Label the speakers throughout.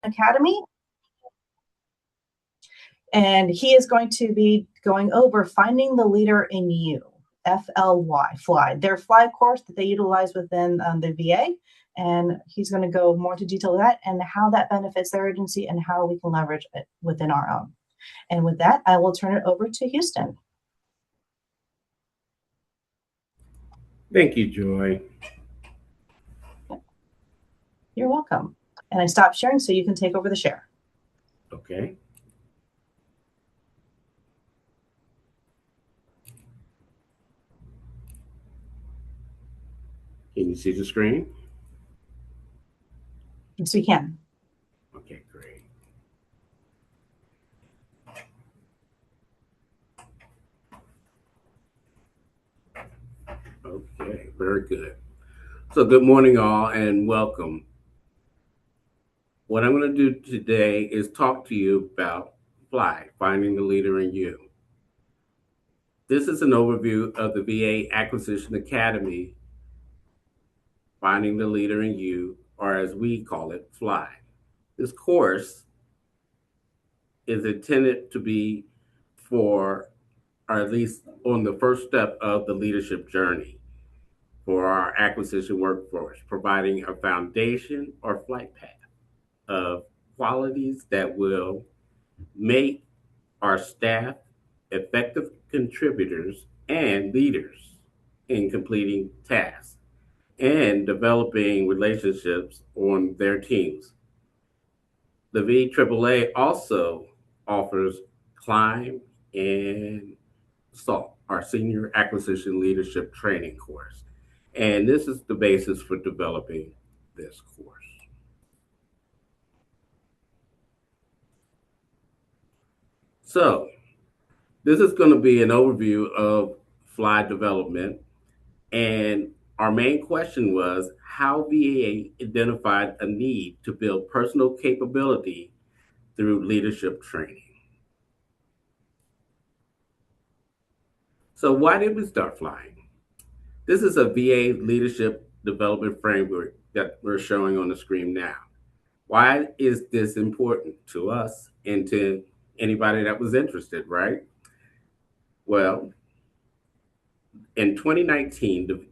Speaker 1: Academy. And he is going to be going over Finding the Leader in You, FLY, FLY, their FLY course that they utilize within the VA. And he's going to go more into detail of that and how that benefits their agency and how we can leverage it within our own. And with that, I will turn it over to Houston.
Speaker 2: Thank you, Joy.
Speaker 1: You're welcome. And I stopped sharing so you can take over the share.
Speaker 2: Okay. Can you see the screen?
Speaker 1: Yes, we can.
Speaker 2: Okay, great. Okay, very good. So good morning, all, and welcome. What I'm going to do today is talk to you about FLY, Finding the Leader in You. This is an overview of the VA Acquisition Academy, Finding the Leader in You, or as we call it, FLY. This course is intended to be for, or at least on the first step of the leadership journey for our acquisition workforce, providing a foundation or flight path of qualities that will make our staff effective contributors and leaders in completing tasks and developing relationships on their teams. The VAAA also offers CLIMB and SALT, our Senior Acquisition Leadership Training course. And this is the basis for developing this course. So this is going to be an overview of FLY development. And our main question was how VA identified a need to build personal capability through leadership training. So why did we start flying? This is a VA leadership development framework that we're showing on the screen now. Why is this important to us and to anybody that was interested, right? Well, in 2019, the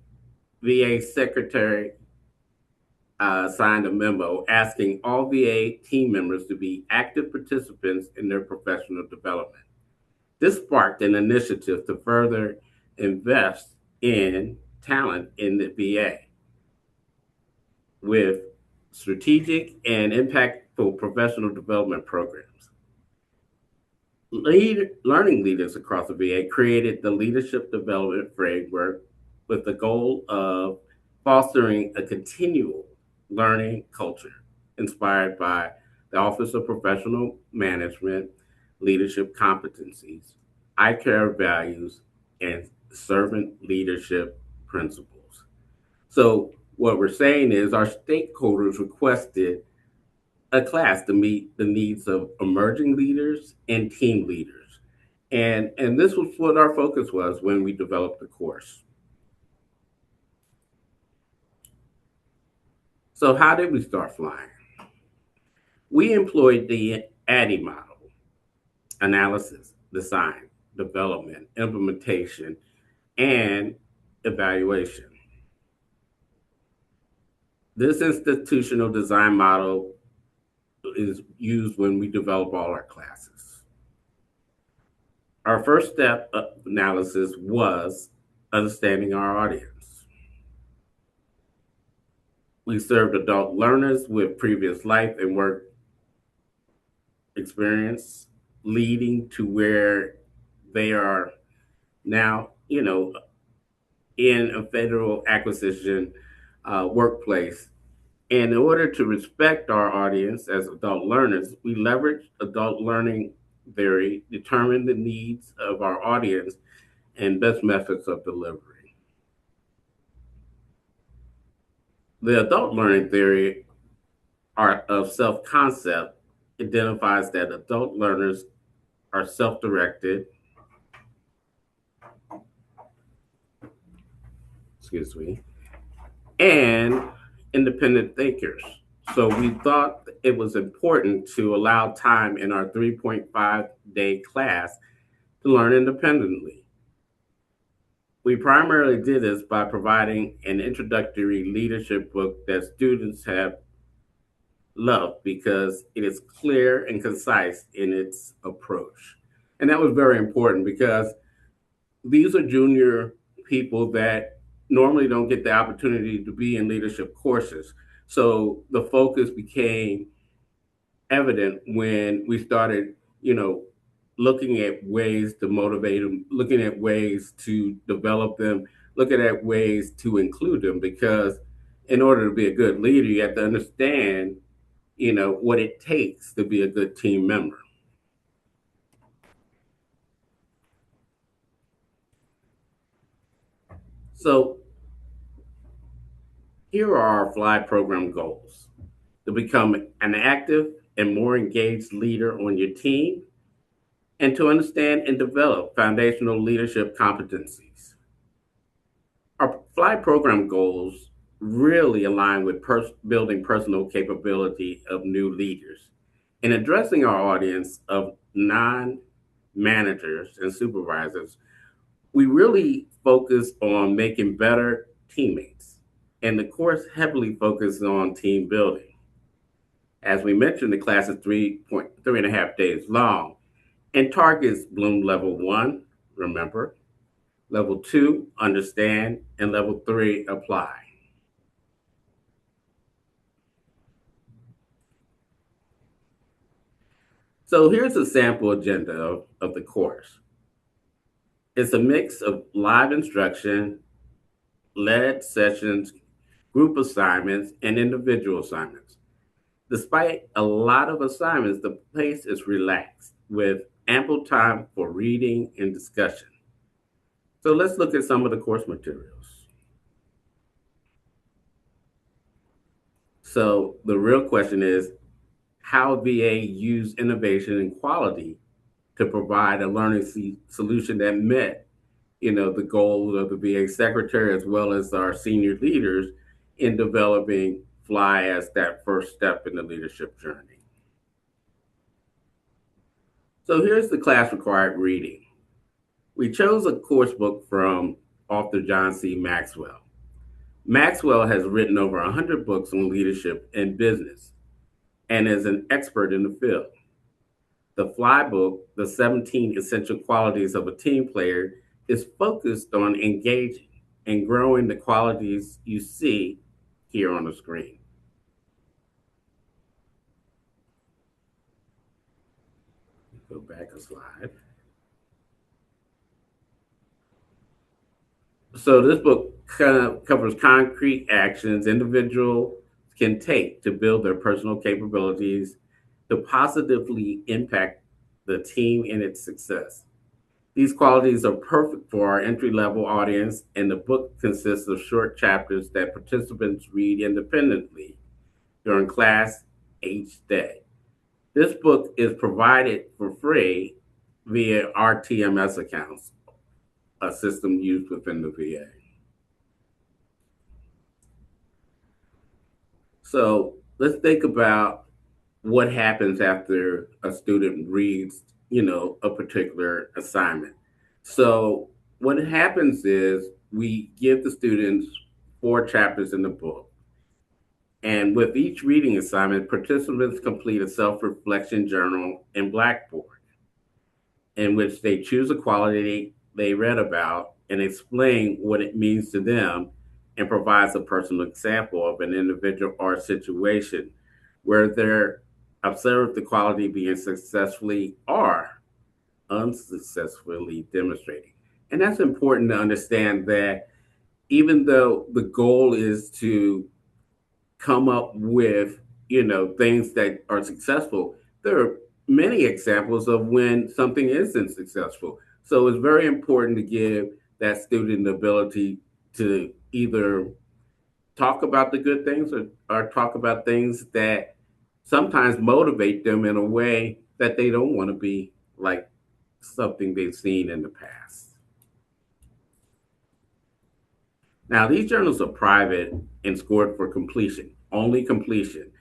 Speaker 2: VA secretary signed a memo asking all VA team members to be active participants in their professional development. This sparked an initiative to further invest in talent in the VA with strategic and impactful professional development programs. Learning leaders across the VA created the Leadership Development Framework with the goal of fostering a continual learning culture inspired by the Office of Professional Management, Leadership Competencies, ICARE values, and servant leadership principles. So what we're saying is our stakeholders requested a class to meet the needs of emerging leaders and team leaders. And this was what our focus was when we developed the course. So how did we start flying? We employed the ADDIE model: analysis, design, development, implementation, and evaluation. This institutional design model is used when we develop all our classes. Our first step of analysis was understanding our audience. We served adult learners with previous life and work experience, leading to where they are now, in a federal acquisition workplace. And in order to respect our audience as adult learners, we leveraged adult learning theory, determine the needs of our audience, and best methods of delivery. The adult learning theory of self-concept identifies that adult learners are self-directed, and independent thinkers. So we thought it was important to allow time in our 3.5-day class to learn independently. We primarily did this by providing an introductory leadership book that students have loved because it is clear and concise in its approach. And that was very important because these are junior people that normally don't get the opportunity to be in leadership courses. So the focus became evident when we started, looking at ways to motivate them, looking at ways to develop them, looking at ways to include them. Because in order to be a good leader, you have to understand, what it takes to be a good team member. So here are our FLY program goals: to become an active and more engaged leader on your team, and to understand and develop foundational leadership competencies. Our FLY program goals really align with building personal capability of new leaders and addressing our audience of non managers and supervisors. We really focus on making better teammates, and the course heavily focuses on team building. As we mentioned, the class is 3.5 days long and targets Bloom Level 1, remember, Level 2, understand, and Level 3, apply. So here's a sample agenda of the course. It's a mix of live instruction, led sessions, group assignments, and individual assignments. Despite a lot of assignments, the pace is relaxed with ample time for reading and discussion. So let's look at some of the course materials. So the real question is how VA used innovation and quality to provide a learning solution that met, the goals of the VA secretary as well as our senior leaders in developing FLY as that first step in the leadership journey. So here's the class required reading. We chose a course book from author John C. Maxwell. Maxwell has written over 100 books on leadership and business and is an expert in the field. The FLY book, The 17 Essential Qualities of a Team Player, is focused on engaging and growing the qualities you see here on the screen. Go back a slide. So this book kind of covers concrete actions individuals can take to build their personal capabilities to positively impact the team and its success. These qualities are perfect for our entry level audience, and the book consists of short chapters that participants read independently during class each day. This book is provided for free via RTMS accounts, a system used within the VA. So let's think about what happens after a student reads, a particular assignment. So what happens is we give the students 4 chapters in the book. And with each reading assignment, participants complete a self-reflection journal in Blackboard in which they choose a quality they read about and explain what it means to them and provides a personal example of an individual or situation where they're observed the quality being successfully or unsuccessfully demonstrated. And that's important to understand that even though the goal is to come up with, things that are successful, there are many examples of when something isn't successful. So it's very important to give that student the ability to either talk about the good things or talk about things that sometimes motivate them in a way that they don't want to be like something they've seen in the past. Now, these journals are private and scored for completion, only completion.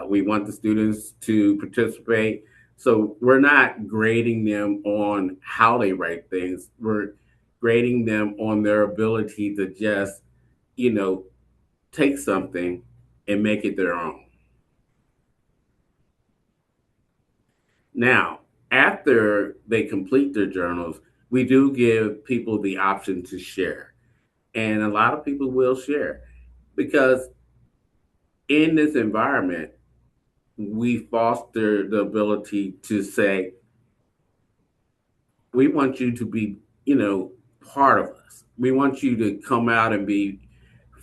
Speaker 2: We want the students to participate. So we're not grading them on how they write things. We're grading them on their ability to just, you know, take something and make it their own. Now, after they complete their journals, we do give people the option to share. And a lot of people will share because in this environment, we foster the ability to say, we want you to be, part of us. We want you to come out and be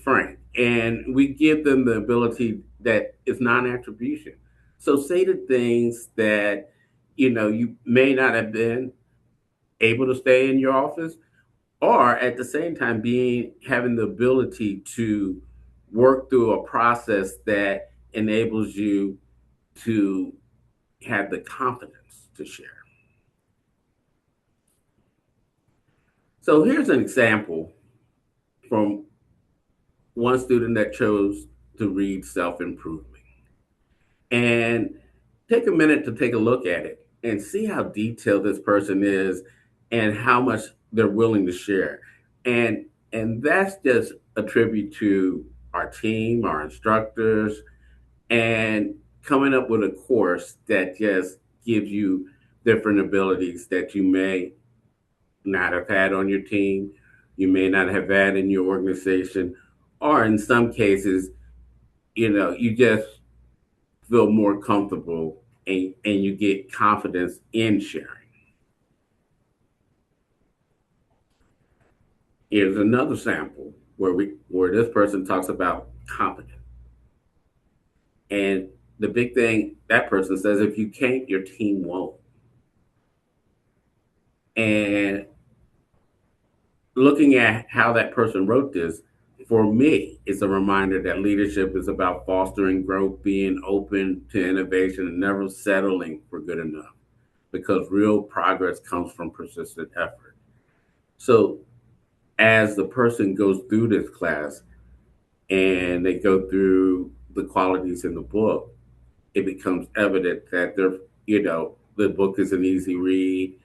Speaker 2: frank. And we give them the ability that is non-attribution. So say the things that, you may not have been able to stay in your office, or at the same time having the ability to work through a process that enables you to have the confidence to share. So here's an example from one student that chose to read self-improvement. And take a minute to take a look at it and see how detailed this person is and how much they're willing to share. And that's just a tribute to our team, our instructors, and coming up with a course that just gives you different abilities that you may not have had on your team, you may not have had in your organization, or in some cases, you just feel more comfortable and you get confidence in sharing. Here's another sample where this person talks about competence. And the big thing that person says, if you can't, your team won't. And looking at how that person wrote this, for me, it's a reminder that leadership is about fostering growth, being open to innovation, and never settling for good enough, because real progress comes from persistent effort. So, as the person goes through this class and they go through the qualities in the book, it becomes evident that the book is an easy read.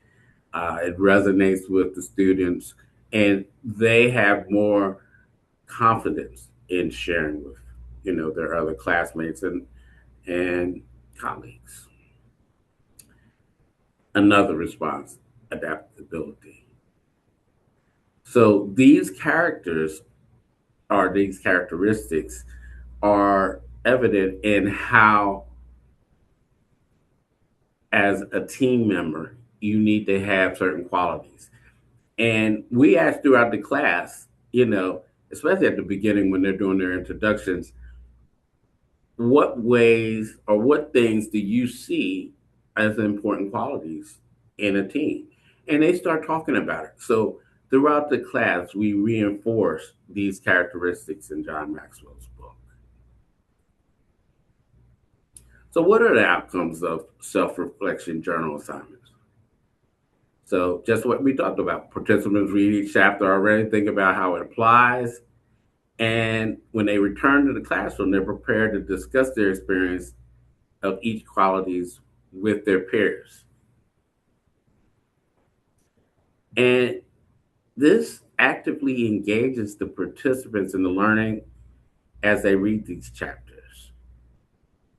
Speaker 2: It resonates with the students, and they have more confidence in sharing with their other classmates and colleagues. Another response, adaptability. So these characteristics are evident in how, as a team member, you need to have certain qualities. And we ask throughout the class, especially at the beginning when they're doing their introductions, what ways or what things do you see as important qualities in a team? And they start talking about it. So throughout the class, we reinforce these characteristics in John Maxwell's book. So, what are the outcomes of self reflection journal assignments? So, just what we talked about, participants read each chapter already, think about how it applies. And when they return to the classroom, they're prepared to discuss their experience of each qualities with their peers. And this actively engages the participants in the learning as they read these chapters.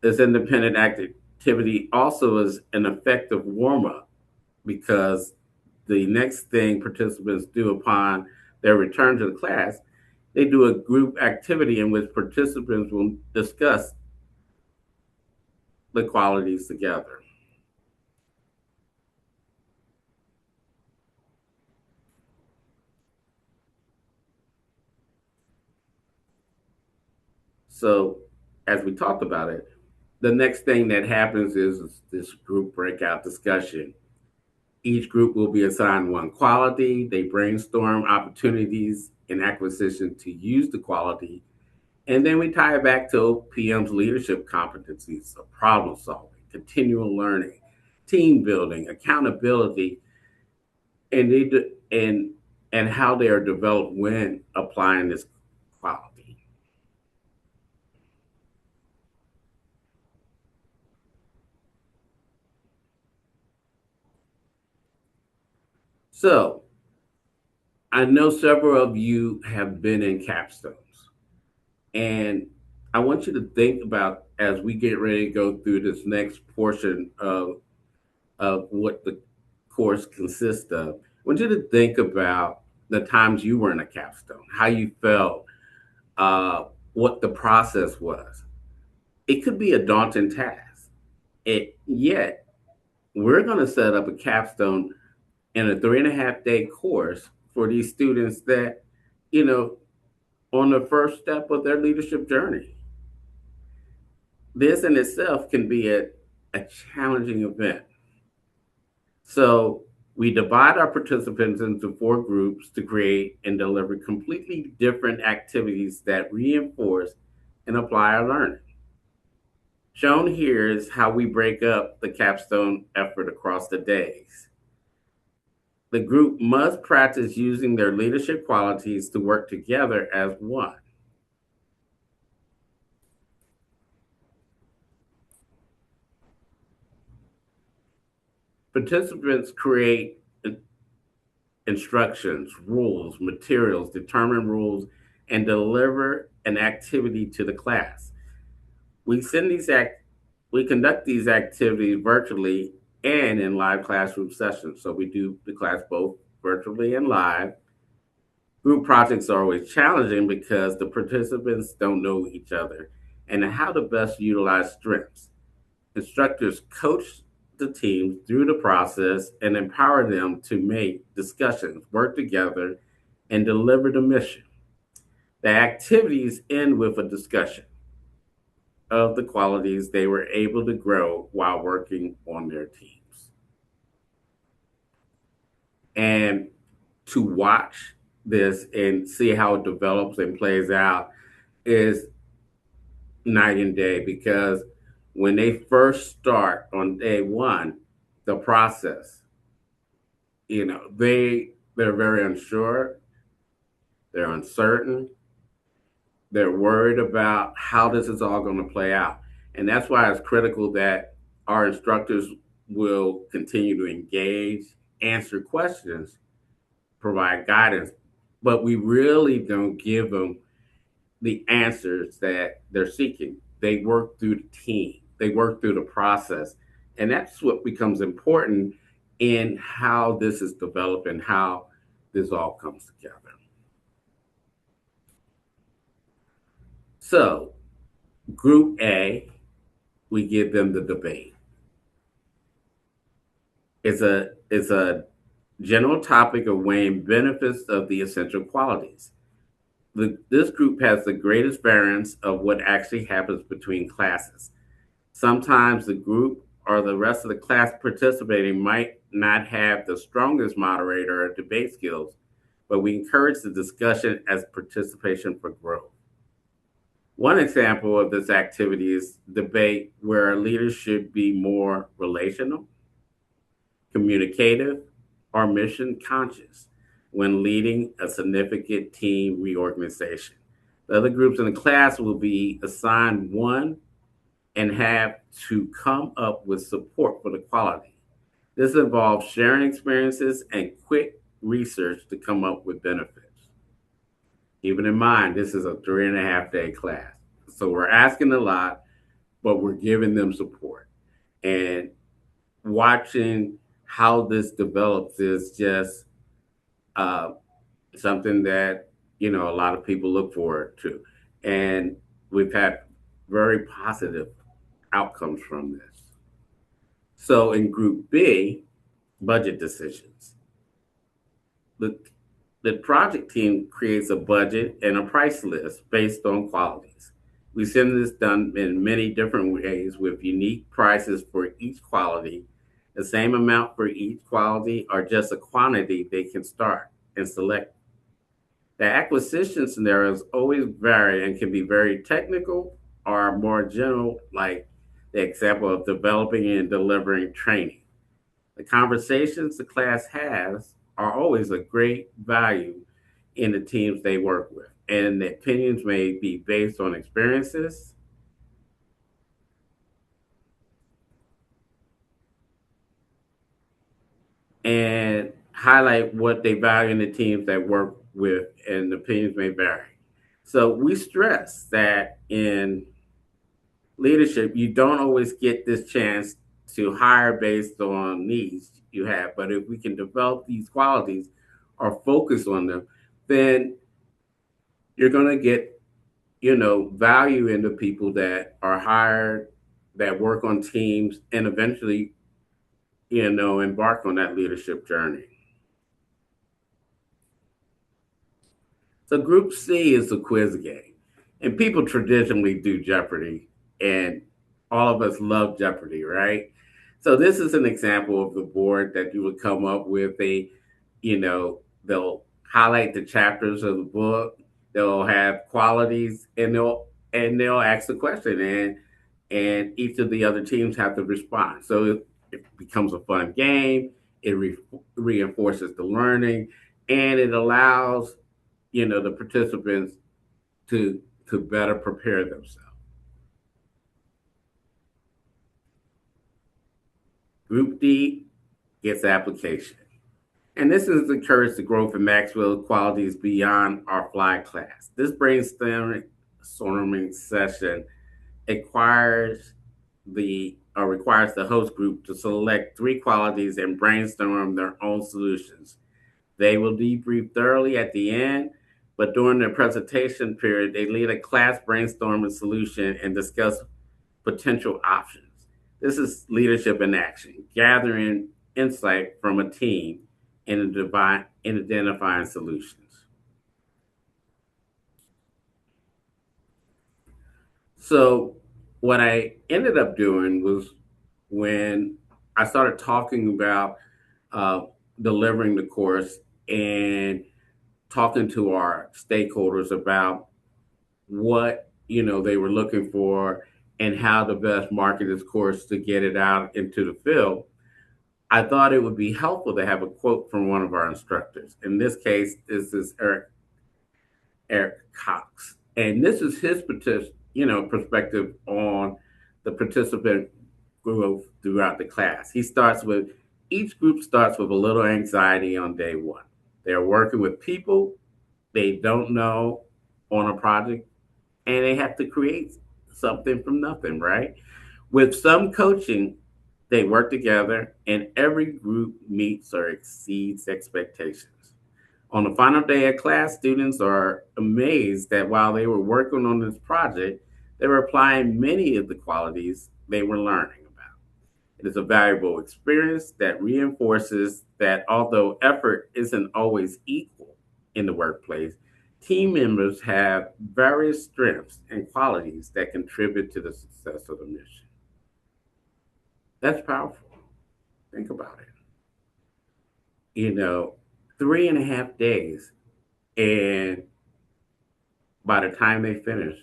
Speaker 2: This independent activity also is an effective warm up, because the next thing participants do upon their return to the class, they do a group activity in which participants will discuss the qualities together. So, as we talked about it, the next thing that happens is this group breakout discussion. Each group will be assigned one quality. They brainstorm opportunities and acquisition to use the quality. And then we tie it back to OPM's leadership competencies of problem solving, continual learning, team building, accountability, and and how they are developed when applying this quality. So I know several of you have been in capstones, and I want you to think about as we get ready to go through this next portion of what the course consists of. I want you to think about the times you were in a capstone, how you felt, what the process was. It could be a daunting task. Yet, we're going to set up a capstone in a 3.5 day course for these students that, you know, on the first step of their leadership journey. This in itself can be a challenging event. So we divide our participants into 4 groups to create and deliver completely different activities that reinforce and apply our learning. Shown here is how we break up the capstone effort across the days. The group must practice using their leadership qualities to work together as one. Participants create instructions, rules, materials, determine rules, and deliver an activity to the class. We send these act we conduct these activities virtually and in live classroom sessions. So we do the class both virtually and live. Group projects are always challenging because the participants don't know each other and how to best utilize strengths. Instructors coach the teams through the process and empower them to make discussions, work together, and deliver the mission. The activities end with a discussion of the qualities they were able to grow while working on their teams. And to watch this and see how it develops and plays out is night and day because when they first start on day one, the process, they're very unsure, they're uncertain, they're worried about how this is all going to play out. And that's why it's critical that our instructors will continue to engage, answer questions, provide guidance, but we really don't give them the answers that they're seeking. They work through the team, they work through the process. And that's what becomes important in how this is developed and how this all comes together. So, Group A, we give them the debate. It's a general topic of weighing benefits of the essential qualities. This group has the greatest variance of what actually happens between classes. Sometimes the group or the rest of the class participating might not have the strongest moderator or debate skills, but we encourage the discussion as participation for growth. One example of this activity is debate where leaders should be more relational, communicative, or mission conscious when leading a significant team reorganization. The other groups in the class will be assigned one and have to come up with support for the quality. This involves sharing experiences and quick research to come up with benefits. Keeping in mind, this is a 3.5 day class. So we're asking a lot, but we're giving them support. And watching how this develops is just uh, something that, a lot of people look forward to. And we've had very positive outcomes from this. So in Group B, budget decisions. The, the project team creates a budget and a price list based on qualities. We send this done in many different ways with unique prices for each quality, the same amount for each quality, or just a quantity they can start and select. The acquisition scenarios always vary and can be very technical or more general, like the example of developing and delivering training. The conversations the class has are always a great value in the teams they work with, and the opinions may be based on experiences and highlight what they value in the teams that work with, and opinions may vary. So we stress that in leadership, you don't always get this chance to hire based on needs you have. But if we can develop these qualities or focus on them, then you're going to get, value in the people that are hired, that work on teams, and eventually, embark on that leadership journey. So Group C is a quiz game. And people traditionally do Jeopardy, and all of us love Jeopardy, right? So this is an example of the board that you would come up with. They'll highlight the chapters of the book. They'll have qualities, and they'll ask the question, and each of the other teams have to respond. So it becomes a fun game. It reinforces the learning, and it allows the participants to better prepare themselves. Group D gets application. And this is encouraged the growth of Maxwell qualities beyond our fly class. This brainstorming session requires the host group to select 3 qualities and brainstorm their own solutions. They will debrief thoroughly at the end, but during their presentation period, they lead a class brainstorming solution and discuss potential options. This is leadership in action, gathering insight from a team and identifying solutions. So, what I ended up doing was, when I started talking about delivering the course and talking to our stakeholders about what they were looking for and how to best market this course to get it out into the field, I thought it would be helpful to have a quote from one of our instructors. In this case, this is Eric Cox, and this is his perspective on the participant growth throughout the class. Each group starts with a little anxiety on day one. They're working with people they don't know on a project, and they have to create something from nothing, right? With some coaching, they work together, and every group meets or exceeds expectations. On the final day of class, students are amazed that while they were working on this project, they were applying many of the qualities they were learning about. It is a valuable experience that reinforces that although effort isn't always equal in the workplace, team members have various strengths and qualities that contribute to the success of the mission. That's powerful. Think about it. You know, 3.5 days, and by the time they finish,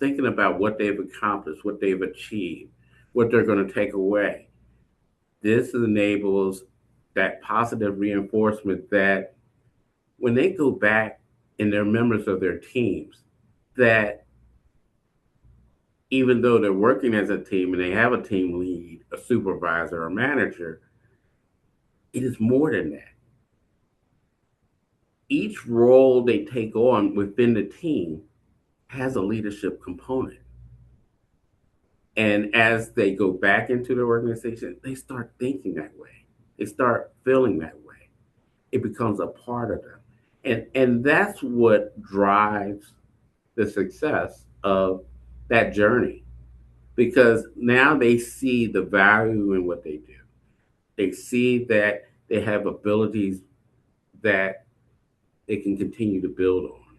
Speaker 2: thinking about what they've accomplished, what they've achieved, what they're going to take away. This enables that positive reinforcement that when they go back and they're members of their teams, that even though they're working as a team and they have a team lead, a supervisor, a manager, it is more than that. Each role they take on within the team has a leadership component. And as they go back into the organization, they start thinking that way. They start feeling that way. It becomes a part of them. And that's what drives the success of that journey, because now they see the value in what they do. They see that they have abilities that they can continue to build on.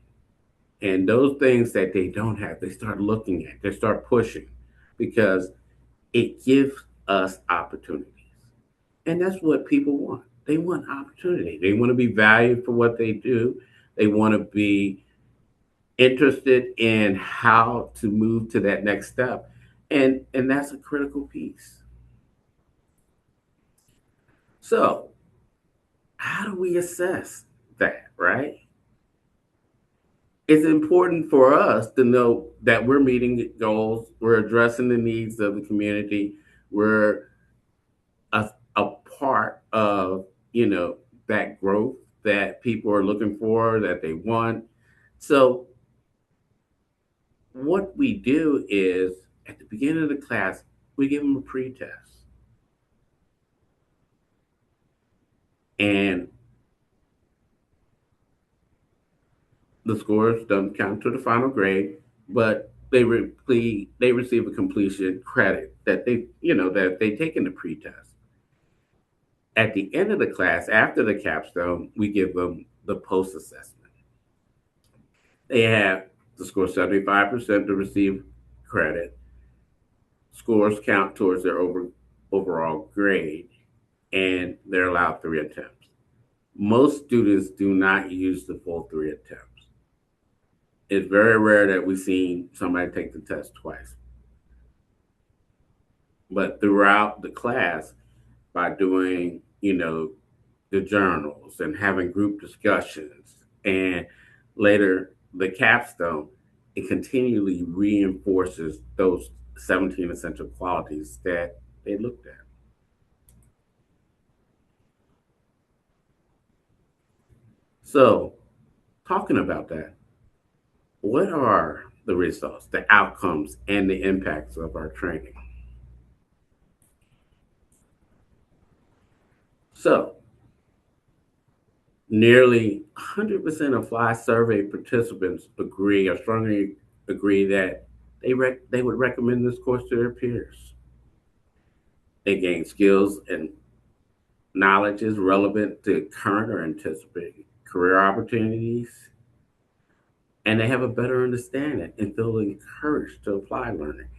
Speaker 2: And those things that they don't have, they start looking at, they start pushing, because it gives us opportunities. And that's what people want. They want opportunity. They want to be valued for what they do. They want to be interested in how to move to that next step. And that's a critical piece. So, how do we assess that, right? It's important for us to know that we're meeting goals, we're addressing the needs of the community, we're a part of that growth that people are looking for, that they want. So what we do is at the beginning of the class, we give them a pretest. And the scores don't count to the final grade, but they receive a completion credit that they've taken the pretest. At the end of the class, after the capstone, we give them the post assessment. They have to score 75% to receive credit. Scores count towards their overall grade, and they're allowed 3 attempts. Most students do not use the full 3 attempts. It's very rare that we've seen somebody take the test twice. But throughout the class, by doing, the journals and having group discussions and later the capstone, it continually reinforces those 17 essential qualities that they looked at. So, talking about that, what are the results, the outcomes, and the impacts of our training? So, nearly 100% of FLY survey participants agree or strongly agree that they would recommend this course to their peers. They gain skills and knowledge relevant to current or anticipated career opportunities, and they have a better understanding and feel encouraged to apply learning.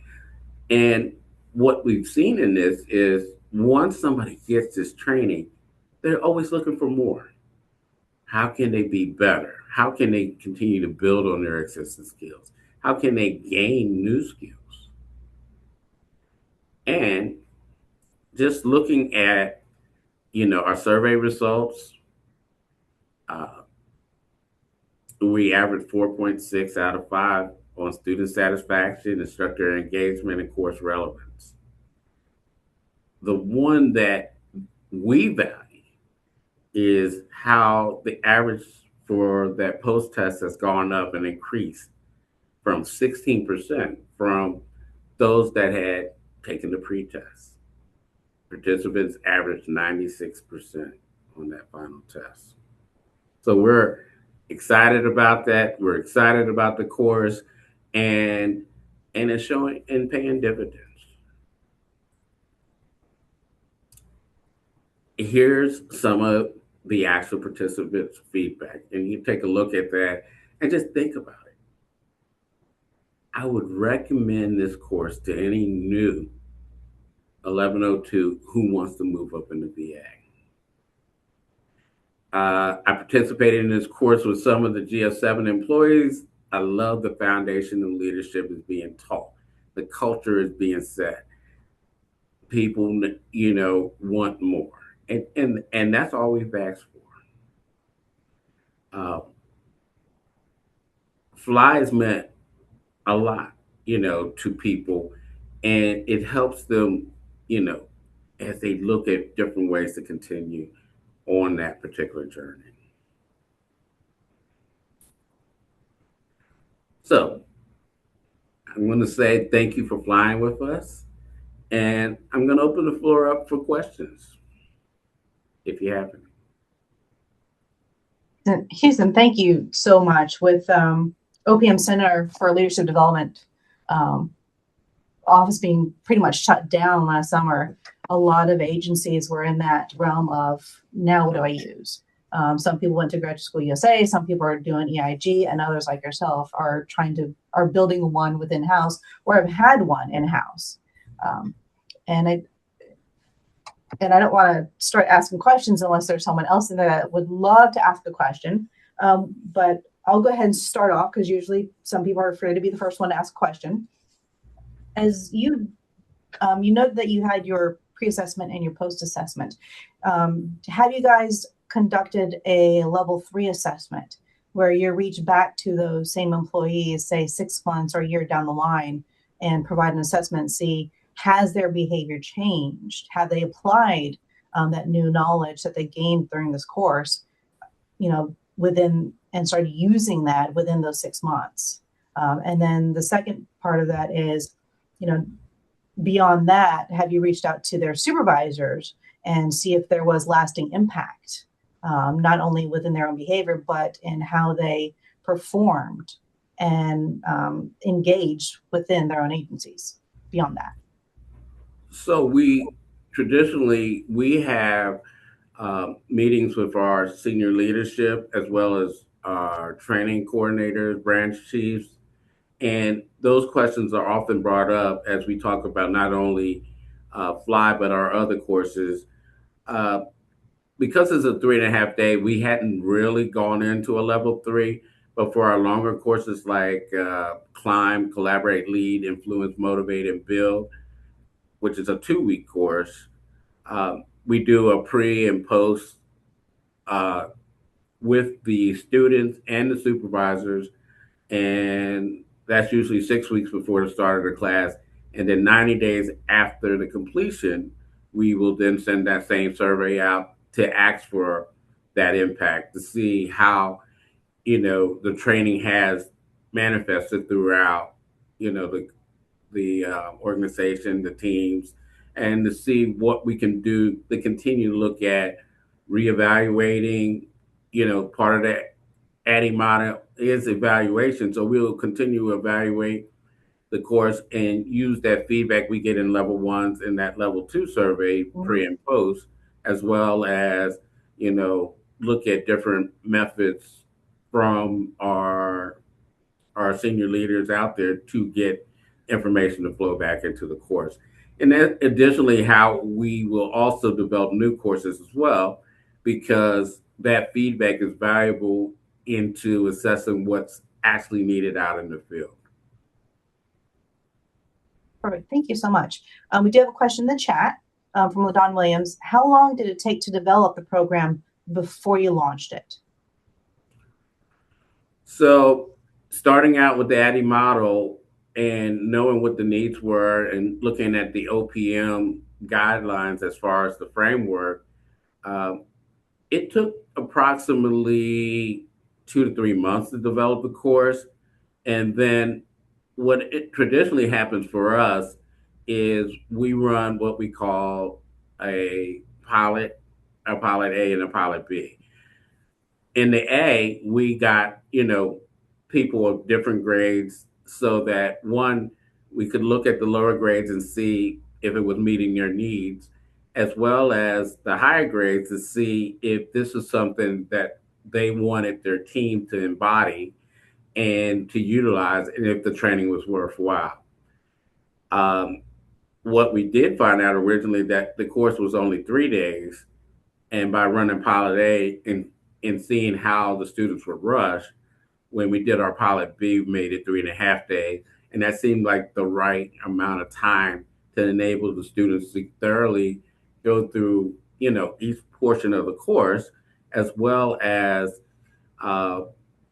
Speaker 2: And what we've seen in this is once somebody gets this training, they're always looking for more. How can they be better? How can they continue to build on their existing skills? How can they gain new skills? And just looking at, our survey results, uh, we averaged 4.6 out of 5 on student satisfaction, instructor engagement, and course relevance. The one that we value is how the average for that post test has gone up and increased from 16% from those that had taken the pretest. Participants averaged 96% on that final test. So we're excited about that. We're excited about the course, and it's showing and paying dividends. Here's some of the actual participants' feedback, and you take a look at that and just think about it. I would recommend this course to any new 1102 who wants to move up in the VA. I participated in this course with some of the GS7 employees. I love the foundation of leadership is being taught. The culture is being set. People, want more, and that's all we've asked for. Flies meant a lot, to people, and it helps them, as they look at different ways to continue on that particular journey. So I'm going to say thank you for flying with us, and I'm going to open the floor up for questions if you have any.
Speaker 1: Houston, thank you so much. With OPM Center for Leadership Development office being pretty much shut down last summer, a lot of agencies were in that realm of now what do I use? Some people went to Graduate School USA, some people are doing EIG, and others like yourself are building one within house or have had one in house. And I don't want to start asking questions unless there's someone else in there that would love to ask a question. But I'll go ahead and start off because usually some people are afraid to be the first one to ask a question. As you know that you had your pre-assessment and your post-assessment. Have you guys conducted a level 3 assessment where you reach back to those same employees, say 6 months or a year down the line, and provide an assessment and see has their behavior changed? Have they applied that new knowledge that they gained during this course, within, and started using that within those 6 months. And then the second part of that is, beyond that, have you reached out to their supervisors and see if there was lasting impact, not only within their own behavior, but in how they performed and engaged within their own agencies beyond that?
Speaker 2: So we traditionally we have meetings with our senior leadership as well as our training coordinators, branch chiefs, and those questions are often brought up as we talk about not only Fly but our other courses. Uh, because it's a 3.5 day, we hadn't really gone into a level 3. But for our longer courses like Climb, Collaborate, Lead, Influence, Motivate, and Build, which is a 2-week course, we do a pre and post uh, with the students and the supervisors, and that's usually 6 weeks before the start of the class. And then 90 days after the completion, we will then send that same survey out to ask for that impact to see how the training has manifested throughout the organization, the teams, and to see what we can do to continue to look at reevaluating. Part of that ADDIE model is evaluation, so we'll continue to evaluate the course and use that feedback we get in level ones and that level 2 survey pre and post, as well as look at different methods from our senior leaders out there to get information to flow back into the course. And then additionally, how we will also develop new courses as well, because that feedback is valuable into assessing what's actually needed out in the field.
Speaker 1: Perfect. Thank you so much. We do have a question in the chat from LaDon Williams. How long did it take to develop the program before you launched it?
Speaker 2: So starting out with the ADDIE model and knowing what the needs were and looking at the OPM guidelines as far as the framework, it took approximately 2 to 3 months to develop the course. And then what it traditionally happens for us is we run what we call a pilot A and a pilot B. In the A, we got, people of different grades so that one, we could look at the lower grades and see if it was meeting their needs, as well as the higher grades to see if this is something that they wanted their team to embody and to utilize, and if the training was worthwhile. What we did find out originally that the course was only 3 days, and by running pilot A and seeing how the students would rush, when we did our pilot B, we made it 3.5 days, and that seemed like the right amount of time to enable the students to thoroughly go through, each portion of the course, as well as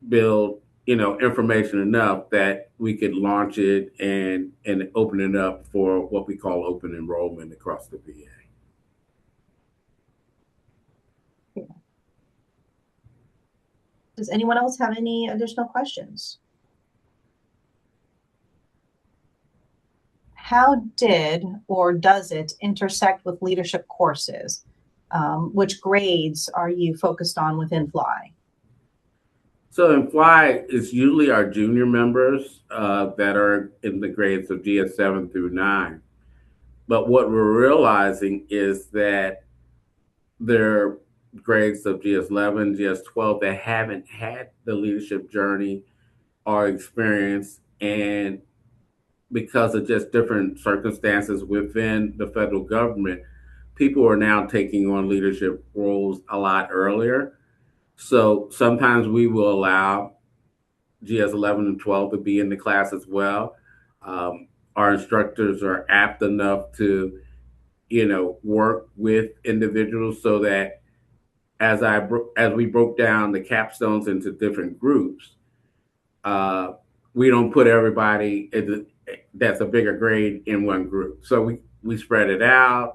Speaker 2: build, information enough that we could launch it and open it up for what we call open enrollment across the VA.
Speaker 1: Does anyone else have any additional questions? How did or does it intersect with leadership courses? Which grades are you focused on within Fly?
Speaker 2: So in Fly, it's usually our junior members that are in the grades of GS 7 through 9. But what we're realizing is that there are grades of GS 11, GS 12 that haven't had the leadership journey or experience, and because of just different circumstances within the federal government, people are now taking on leadership roles a lot earlier. So sometimes we will allow GS 11 and 12 to be in the class as well. Our instructors are apt enough to, work with individuals so that as we broke down the capstones into different groups, we don't put everybody that's a bigger grade in one group. So we spread it out.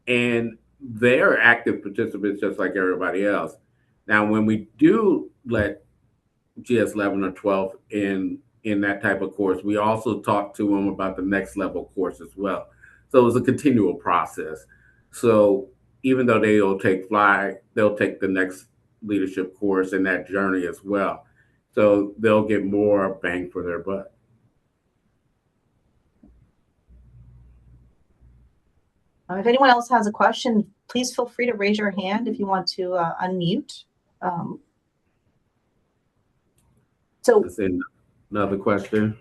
Speaker 2: and they're active participants just like everybody else. Now, when we do let GS 11 or 12 in that type of course, we also talk to them about the next level course as well. So it's a continual process. So even though they'll take fly, they'll take the next leadership course in that journey as well. So they'll get more bang for their buck.
Speaker 1: If anyone else has a question, please feel free to raise your hand if you want to unmute. Um, so
Speaker 2: Let's see, another question.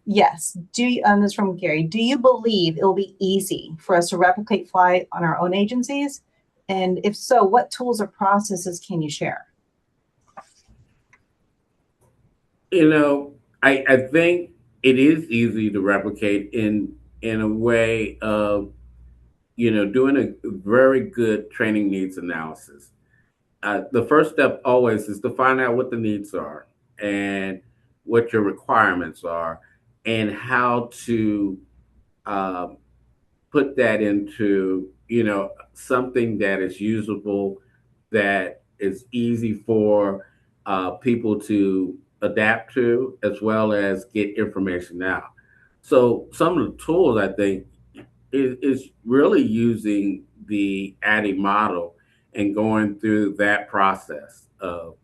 Speaker 1: yes, this is from Gary. Do you believe it will be easy for us to replicate fly on our own agencies? And if so, what tools or processes can you share?
Speaker 2: You know, I think it is easy to replicate in a way of doing a very good training needs analysis. The first step always is to find out what the needs are and what your requirements are and how to um, put that into something that is usable, that is easy for people to adapt to, as well as get information out. So some of the tools I think is really using the ADDIE model and going through that process of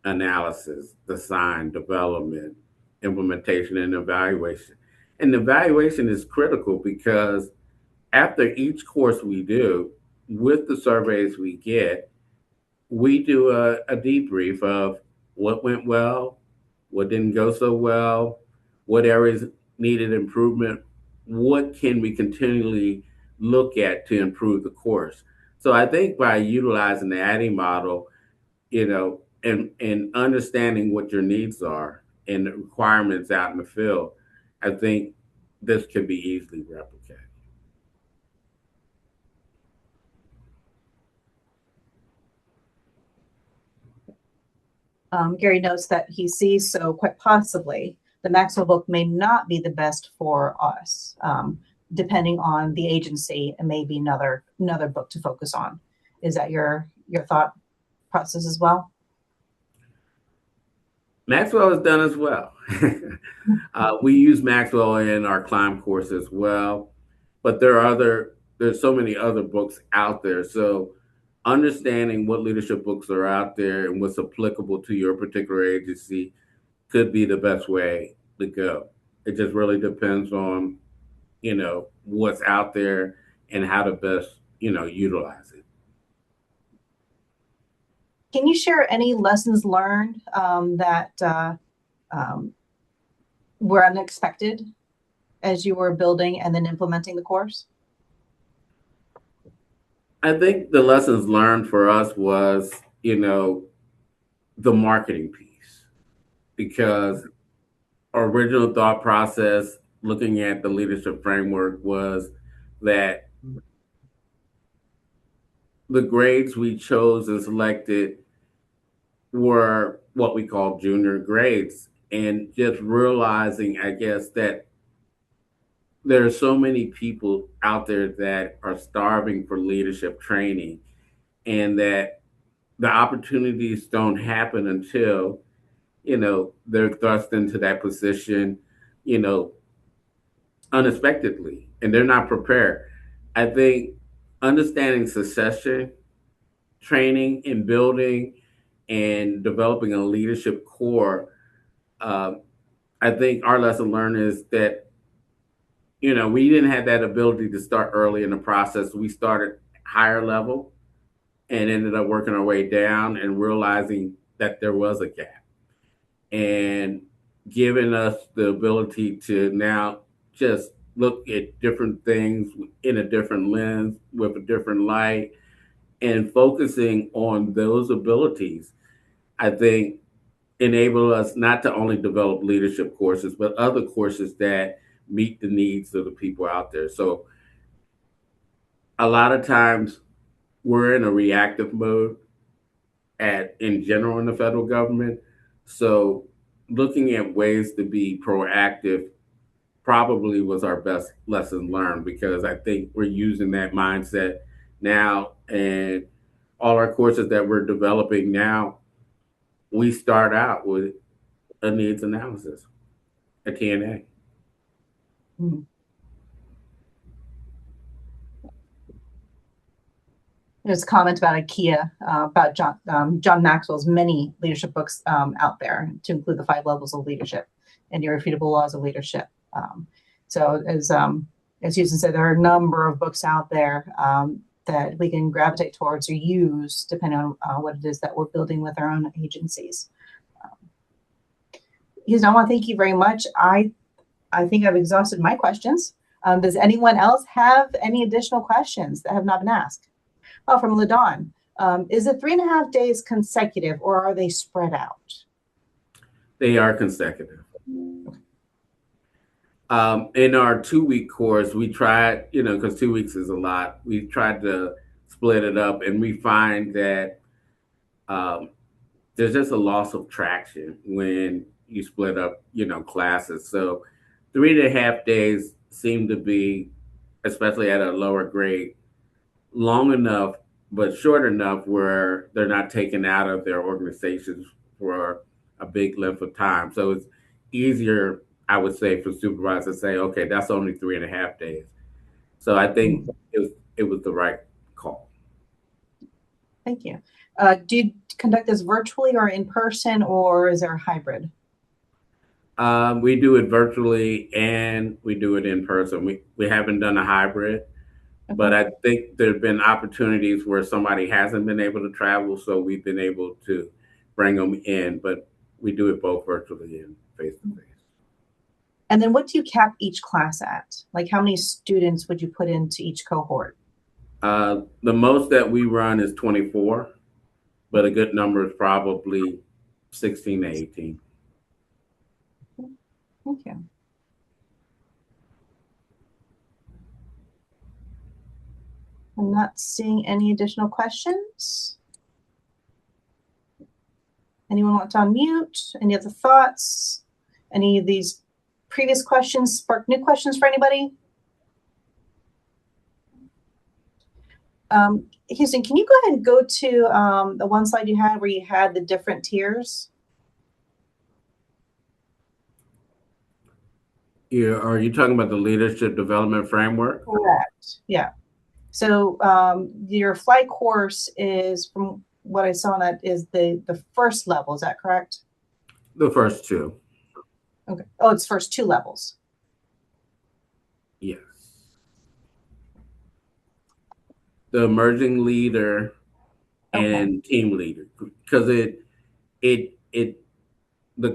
Speaker 2: analysis, design, development, implementation, and evaluation. And the evaluation is critical because after each course we do, with the surveys we do a debrief of what went well, what didn't go so well, what areas needed improvement, what can we continually look at to improve the course. So I think by utilizing the ADDIE model, and understanding what your needs are and the requirements out in the field, I think this could be easily replicated.
Speaker 1: Gary notes that he sees, so quite possibly the Maxwell book may not be the best for us. Depending on the agency, and maybe another book to focus on. Is that your thought process as well?
Speaker 2: Maxwell is done as well. We use Maxwell in our climb course as well, but there's so many other books out there. So understanding what leadership books are out there and what's applicable to your particular agency could be the best way to go. It just really depends on what's out there and how to best utilize it.
Speaker 1: Can you share any lessons learned that were unexpected as you were building and then implementing the course?
Speaker 2: I think the lessons learned for us was, the marketing piece, because our original thought process looking at the leadership framework was that the grades we chose and selected were what we call junior grades. And just realizing, I guess, that there are so many people out there that are starving for leadership training, and that the opportunities don't happen until they're thrust into that position you know unexpectedly, and they're not prepared. I think understanding succession training and building and developing a leadership core, um, I think our lesson learned is that we didn't have that ability to start early in the process. We started higher level and ended up working our way down and realizing that there was a gap, and giving us the ability to now just look at different things in a different lens with a different light and focusing on those abilities, I think enable us not to only develop leadership courses, but other courses that meet the needs of the people out there. So a lot of times we're in a reactive mode in general in the federal government. So looking at ways to be proactive probably was our best lesson learned, because I think we're using that mindset now, and all our courses that we're developing now, we start out with a needs analysis, a TNA.
Speaker 1: Mhm. There's a comment about IKEA, about John Maxwell's many leadership books out there, to include the 5 levels of leadership and irrefutable laws of leadership. So as Houston said, there are a number of books out there that we can gravitate towards or use depending on what it is that we're building with our own agencies. Houston, I want to thank you very much. I think I've exhausted my questions. Does anyone else have any additional questions that have not been asked? Oh, from LaDawn. Is it 3.5 days consecutive, or are they spread out?
Speaker 2: They are consecutive. In our 2-week course, we tried, because 2 weeks is a lot, we tried to split it up, and we find that there's just a loss of traction when you split up, classes. So 3.5 days seem to be, especially at a lower grade, long enough but short enough where they're not taken out of their organizations for a big length of time. So it's easier, I would say, for supervisors to say, okay, that's only 3.5 days. So I think it was the right call.
Speaker 1: Thank you. Do you conduct this virtually or in person, or is there a hybrid?
Speaker 2: We do it virtually and we do it in person. We haven't done a hybrid.
Speaker 1: Okay.
Speaker 2: But I think there have been opportunities where somebody hasn't been able to travel, so we've been able to bring them in, but we do it both virtually and face-to-face.
Speaker 1: And then what do you cap each class at? Like, how many students would you put into each cohort?
Speaker 2: The most that we run is 24, but a good number is probably 16 to 18.
Speaker 1: Thank you. I'm not seeing any additional questions. Anyone want to unmute? Any other thoughts? Any of these previous questions spark new questions for anybody? Houston, can you go ahead and go to the one slide you had where you had the different tiers?
Speaker 2: Yeah, are you talking about the leadership development framework?
Speaker 1: Correct. Yeah. So your flight course is, from what I saw on that, is the first level. Is that correct?
Speaker 2: The first 2.
Speaker 1: Okay. Oh, it's first 2 levels.
Speaker 2: Yes. The emerging leader and team leader, because the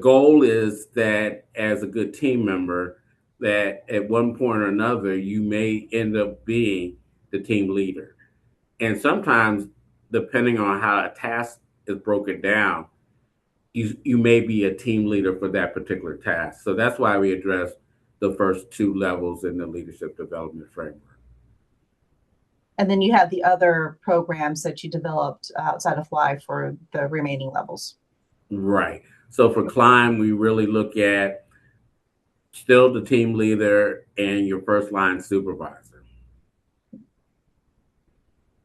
Speaker 2: goal is that as a good team member, that at one point or another you may end up being the team leader. And sometimes, depending on how a task is broken down, you may be a team leader for that particular task. So that's why we address the first 2 levels in the leadership development framework.
Speaker 1: And then you have the other programs that you developed outside of Fly for the remaining levels.
Speaker 2: Right. So for Climb, we really look at still the team leader and your first line supervisor.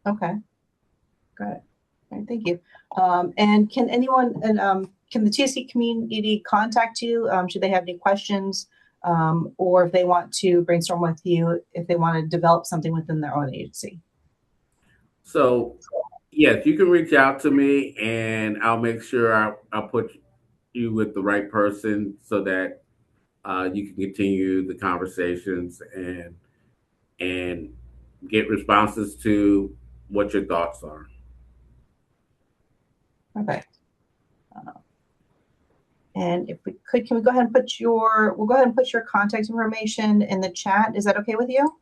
Speaker 1: Okay. Got it. All right, thank you. And can anyone, can the TSC community contact you? Should they have any questions, or if they want to brainstorm with you, if they want to develop something within their own agency?
Speaker 2: So, yes, you can reach out to me, and I'll make sure I'll put you with the right person so that you can continue the conversations and get responses to what your thoughts are.
Speaker 1: Okay. And if we could, can we go ahead and we'll go ahead and put your contact information in the chat. Is that okay with you?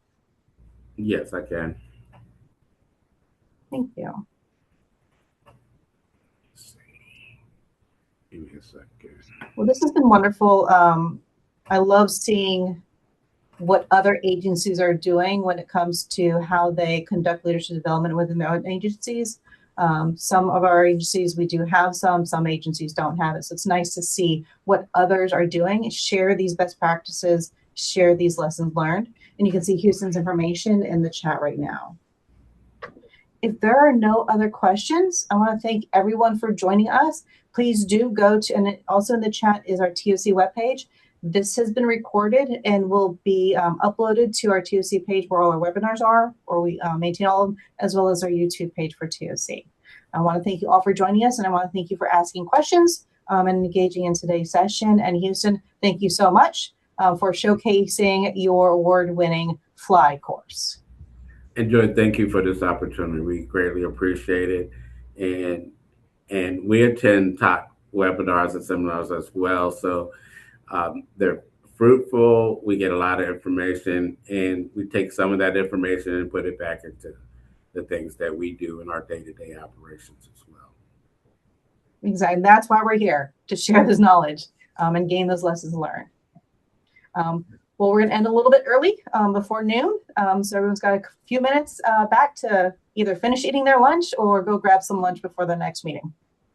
Speaker 2: Yes, I can.
Speaker 1: Thank you.
Speaker 2: Give me a second.
Speaker 1: Well, this has been wonderful. I love seeing what other agencies are doing when it comes to how they conduct leadership development within their own agencies. Some of our agencies, we do have some agencies don't have it. So it's nice to see what others are doing, share these best practices, share these lessons learned. And you can see Houston's information in the chat right now. If there are no other questions, I want to thank everyone for joining us. Please do go to, and also in the chat is our TOC webpage. This has been recorded and will be uploaded to our TOC page where all our webinars are, or we maintain all of them, as well as our YouTube page for TOC. I want to thank you all for joining us, and I want to thank you for asking questions and engaging in today's session. And Houston, thank you so much for showcasing your award-winning FLY course.
Speaker 2: And Joy, thank you for this opportunity. We greatly appreciate it. And we attend TOC webinars and seminars as well. So they're fruitful. We get a lot of information, and we take some of that information and put it back into the things that we do in our day-to-day operations as well.
Speaker 1: Exactly. That's why we're here, to share this knowledge and gain those lessons learned. Well, we're going to end a little bit early before noon. So everyone's got a few minutes back to either finish eating their lunch or go grab some lunch before the next meeting.